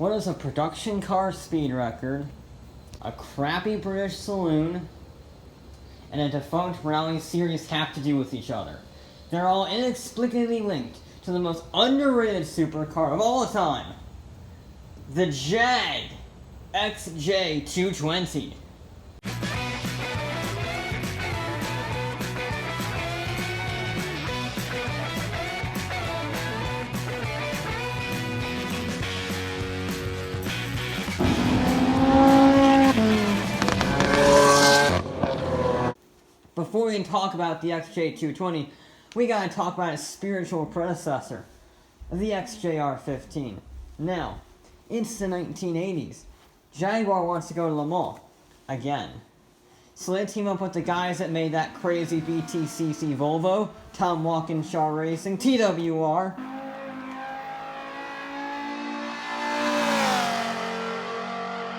What does a production car speed record, a crappy British saloon, and a defunct rally series have to do with each other? They're all inexplicably linked to the most underrated supercar of all time, the JAAAG XJ220. Before we can talk about the XJ220, we gotta talk about its spiritual predecessor, the XJR15. Now, it's the 1980s. Jaguar wants to go to Le Mans again. So they team up with the guys that made that crazy BTCC Volvo, Tom Walkinshaw Racing, TWR.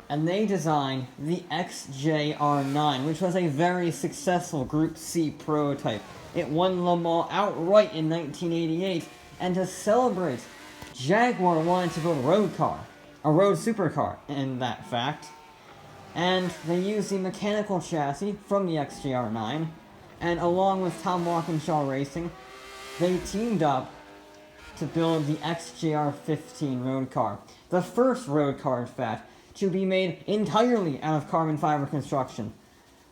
And they designed the XJR9, which was a very successful Group C prototype. It won Le Mans outright in 1988, and to celebrate, Jaguar wanted to build a road car, a road supercar, in that fact. And they used the mechanical chassis from the XJR9, and along with Tom Walkinshaw Racing, they teamed up to build the XJR15 road car. The first road car, in fact, to be made entirely out of carbon fiber construction,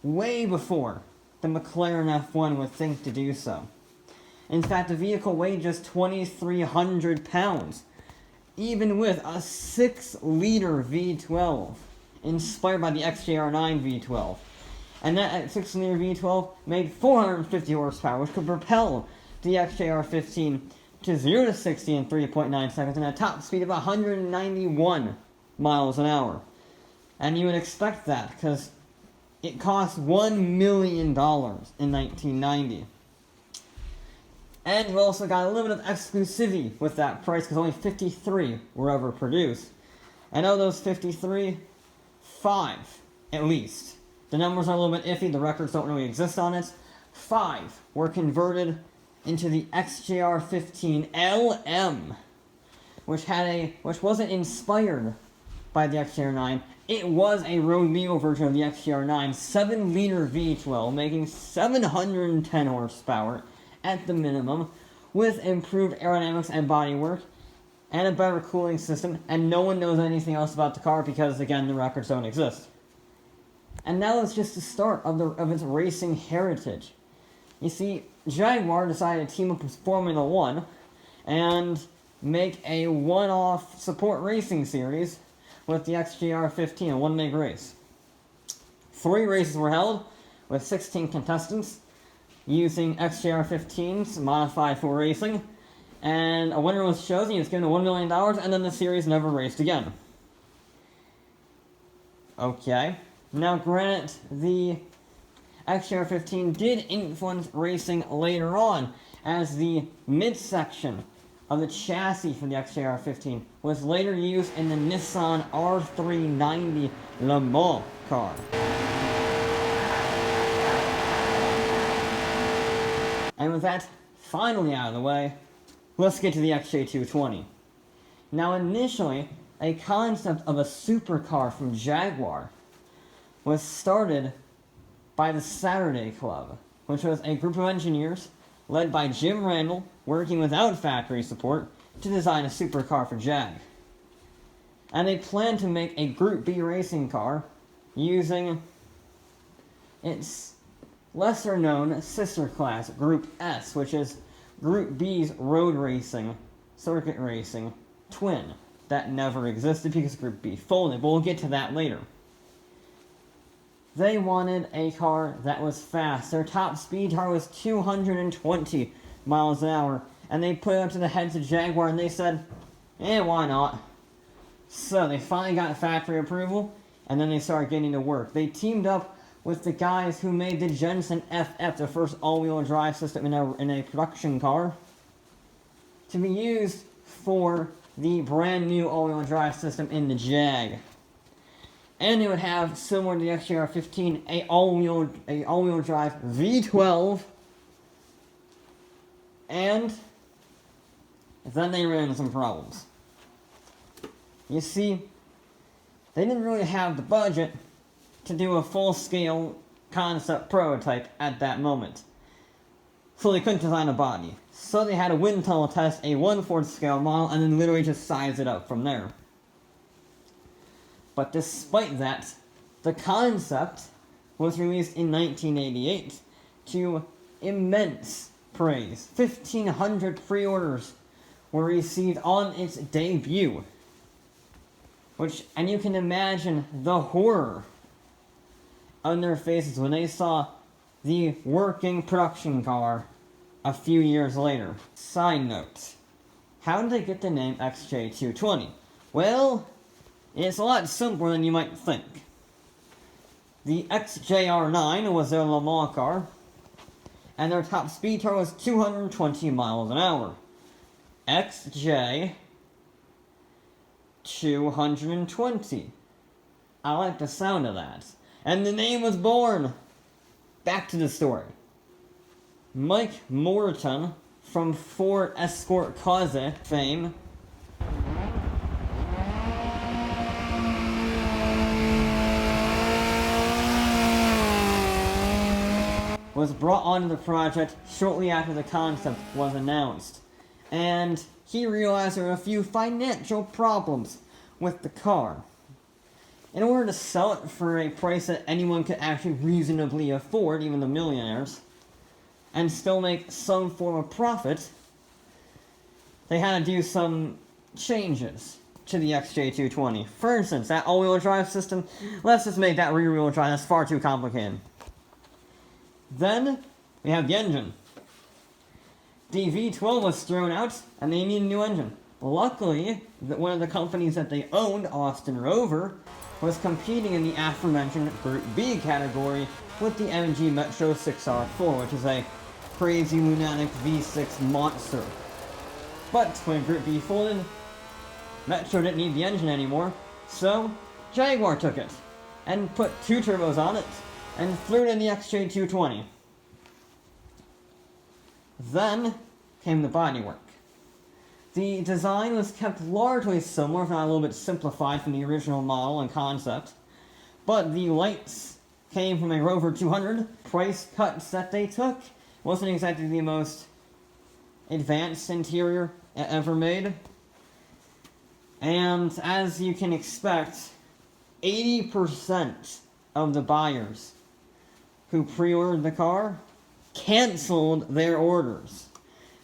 way before the McLaren F1 would think to do so. In fact, the vehicle weighed just 2,300 pounds, even with a 6-liter V12, inspired by the XJR9 V12. And that 6-liter V12 made 450 horsepower, which could propel the XJR15 to 0 to 60 in 3.9 seconds and a top speed of 191 miles an hour. And you would expect that, because it cost $1 million in 1990. And we also got a little bit of exclusivity with that price, because only 53 were ever produced. And of those 53, 5, at least. The numbers are a little bit iffy, the records don't really exist on it. 5 were converted into the XJR15 LM, which wasn't inspired by the XJR9. It was a rodeo version of the XJR9, 7-liter V12, making 710 horsepower at the minimum, with improved aerodynamics and bodywork, and a better cooling system, and no one knows anything else about the car because, again, the records don't exist. And now it's just the start of its racing heritage. You see, Jaguar decided to team up with Formula 1 and make a one-off support racing series with the XJR15, a one-leg race. 3 races were held, with 16 contestants, using XJR15s modified for racing, and a winner was chosen. He was given $1 million, and then the series never raced again. Okay. Now, granted, the XJR15 did influence racing later on, as the midsection of the chassis for the XJR15 was later used in the Nissan R390 Le Mans car. And with that finally out of the way, let's get to the XJ220. Now, initially, a concept of a supercar from Jaguar was started by the Saturday Club, which was a group of engineers led by Jim Randall, working without factory support, to design a supercar for JAAAG. And they planned to make a Group B racing car using its lesser-known sister class, Group S, which is Group B's road racing, circuit racing, twin. That never existed because Group B folded, but we'll get to that later. They wanted a car that was fast. Their top speed car was 220 miles an hour, and they put it up to the heads of Jaguar, and they said, why not? So they finally got factory approval, and then they started getting to work. They teamed up with the guys who made the Jensen FF, the first all-wheel drive system in a production car, to be used for the brand new all-wheel drive system in the JAAAG. And it would have, similar to the XJR15, a all-wheel drive V12. And then they ran into some problems. You see, they didn't really have the budget to do a full-scale concept prototype at that moment. So they couldn't design a body. So they had a wind tunnel test a 1/4 scale model and then literally just size it up from there. But despite that, the concept was released in 1988 to immense praise. 1,500 pre-orders were received on its debut. And you can imagine the horror on their faces when they saw the working production car a few years later. Side note, how did they get the name XJ220? Well, it's a lot simpler than you might think. The XJR9 was their Le Mans car, and their top speed total was 220 miles an hour. XJ220. I like the sound of that. And the name was born. Back to the story. Mike Morton, from Ford Escort Cause fame, was brought onto the project shortly after the concept was announced. And he realized there were a few financial problems with the car. In order to sell it for a price that anyone could actually reasonably afford, even the millionaires, and still make some form of profit, they had to do some changes to the XJ220. For instance, that all-wheel drive system, let's just make that rear-wheel drive. That's far too complicated. Then, we have the engine. The V12 was thrown out, and they needed a new engine. Luckily, one of the companies that they owned, Austin Rover, was competing in the aforementioned Group B category with the MG Metro 6R4, which is a crazy lunatic V6 monster. But when Group B folded, Metro didn't need the engine anymore, so Jaguar took it, and put 2 turbos on it, and flew it in the XJ220. Then came the bodywork. The design was kept largely similar, if not a little bit simplified from the original model and concept, but the lights came from a Rover 200. Price cuts that they took wasn't exactly the most advanced interior ever made, and as you can expect, 80% of the buyers who pre-ordered the car canceled their orders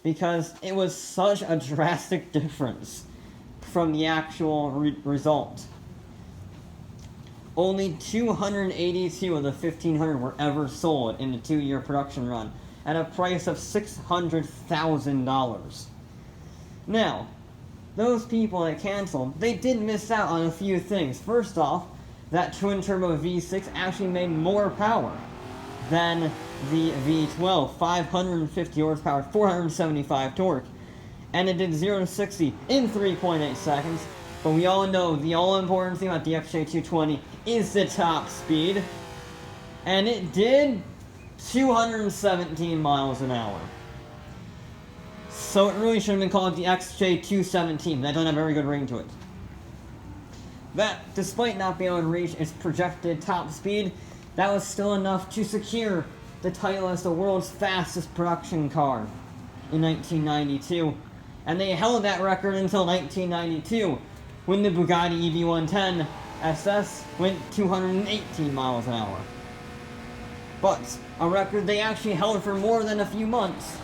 because it was such a drastic difference from the actual result. Only 282 of the 1,500 were ever sold in the 2-year production run at a price of $600,000. Now, those people that canceled, they did miss out on a few things. First off, that twin-turbo V6 actually made more power than the V12, 550 horsepower, 475 torque, and it did 0 to 60 in 3.8 seconds. But we all know the all-important thing about the XJ220 is the top speed, and it did 217 miles an hour. So it really should have been called the XJ217. That doesn't have a very good ring to it. That, despite not being able to reach its projected top speed, that was still enough to secure the title as the world's fastest production car in 1992. And they held that record until 1992, when the Bugatti EV110 SS went 218 miles an hour. But a record they actually held for more than a few months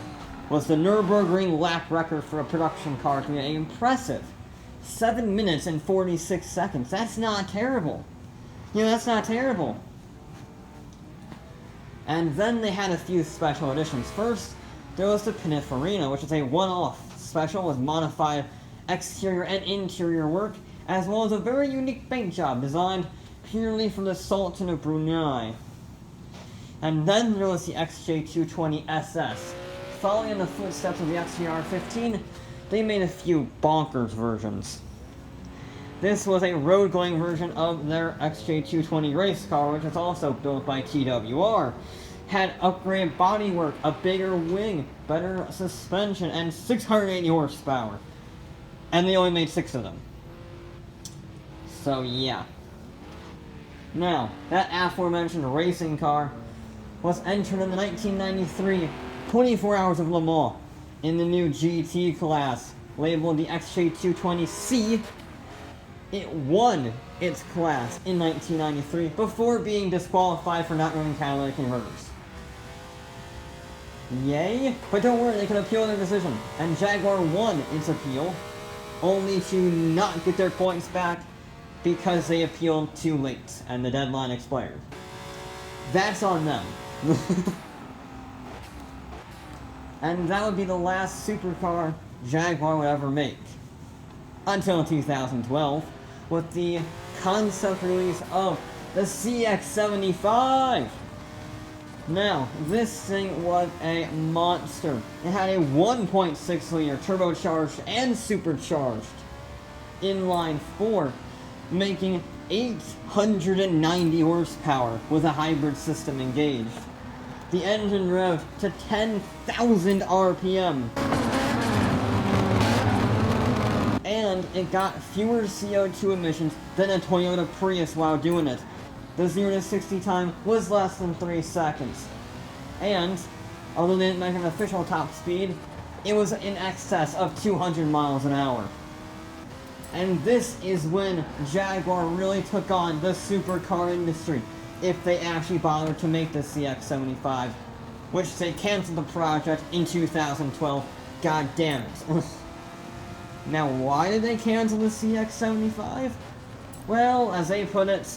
was the Nürburgring lap record for a production car to be an impressive 7 minutes and 46 seconds. That's not terrible. That's not terrible. And then they had a few special editions. First, there was the Pininfarina, which is a one-off special with modified exterior and interior work, as well as a very unique paint job designed purely for the Sultan of Brunei. And then there was the XJ220 SS. Following in the footsteps of the XJR15, they made a few bonkers versions. This was a road-going version of their XJ220 race car, which was also built by TWR. Had upgraded bodywork, a bigger wing, better suspension, and 680 horsepower. And they only made 6 of them. So yeah. Now, that aforementioned racing car was entered in the 1993 24 Hours of Le Mans in the new GT class, labeled the XJ220C. It won its class in 1993 before being disqualified for not running catalytic converters. Yay! But don't worry, they can appeal their decision, and Jaguar won its appeal, only to not get their points back because they appealed too late and the deadline expired. That's on them. And that would be the last supercar Jaguar would ever make. Until 2012, with the concept release of the CX-75! Now, this thing was a monster. It had a 1.6-liter turbocharged and supercharged inline 4, making 890 horsepower with a hybrid system engaged. The engine revved to 10,000 RPM. And it got fewer CO2 emissions than a Toyota Prius while doing it. The 0 to 60 time was less than 3 seconds. And, although they didn't make an official top speed, it was in excess of 200 miles an hour. And this is when Jaguar really took on the supercar industry, if they actually bothered to make the CX-75, which they canceled the project in 2012. God damn it. Now, why did they cancel the CX-75? Well, as they put it,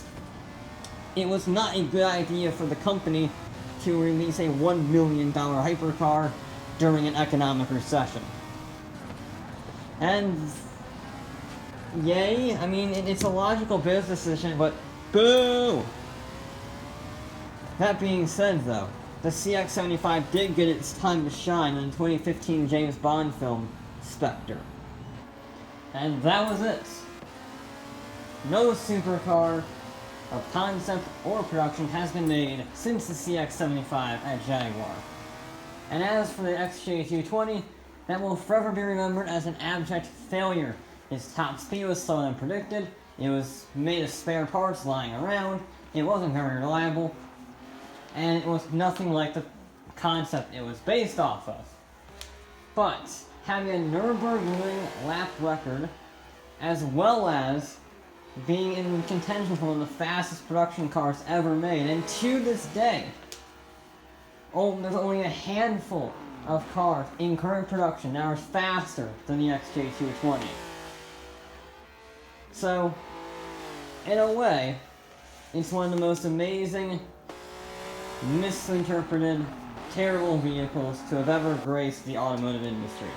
it was not a good idea for the company to release a $1 million hypercar during an economic recession. And yay, I mean, it's a logical business decision, but boo! That being said, though, the CX-75 did get its time to shine in the 2015 James Bond film, Spectre. And that was it. No supercar of concept or production has been made since the CX-75 at Jaguar. And as for the XJ220, that will forever be remembered as an abject failure. Its top speed was slower than predicted, it was made of spare parts lying around, it wasn't very reliable, and it was nothing like the concept it was based off of. But having a Nürburgring lap record, as well as being in contention for one of the fastest production cars ever made, and to this day, there's only a handful of cars in current production that are faster than the XJ220. So, in a way, it's one of the most amazing, misinterpreted, terrible vehicles to have ever graced the automotive industry.